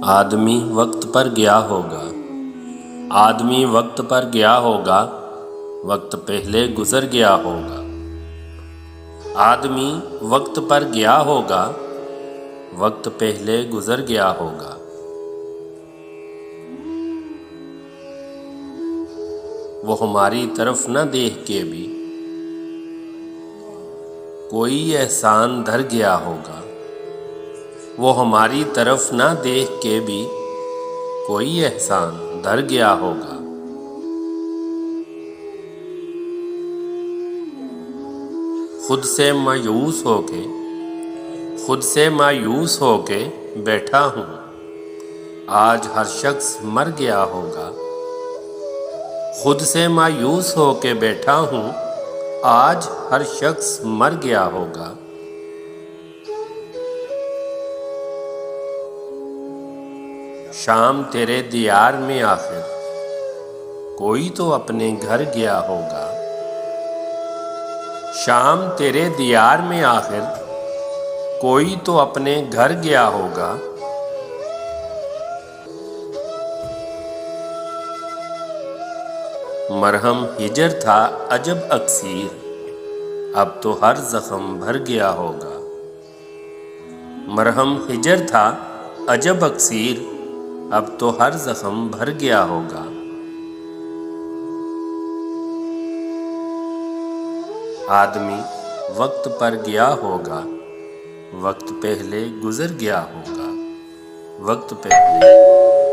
آدمی وقت پر گیا ہوگا۔ آدمی وقت پر گیا ہوگا، وقت پہلے گزر گیا ہوگا۔ آدمی وقت پر گیا ہوگا، وقت پہلے گزر گیا ہوگا۔ وہ ہماری طرف نہ دیکھ کے بھی کوئی احسان دھر گیا ہوگا۔ وہ ہماری طرف نہ دیکھ کے بھی کوئی احسان دھر گیا ہوگا۔ خود سے مایوس ہو کے بیٹھا ہوں، آج ہر شخص مر گیا ہوگا۔ خود سے مایوس ہو کے بیٹھا ہوں، آج ہر شخص مر گیا ہوگا۔ شام تیرے دیار میں آخر کوئی تو اپنے گھر گیا ہوگا۔ شام تیرے دیار میں آخر کوئی تو اپنے گھر گیا ہوگا۔ مرہم ہجر تھا عجب اکسیر، اب تو ہر زخم بھر گیا ہوگا۔ مرہم ہجر تھا عجب اکسیر، اب تو ہر زخم بھر گیا ہوگا۔ آدمی وقت پر گیا ہوگا، وقت پہلے گزر گیا ہوگا۔ وقت پہلے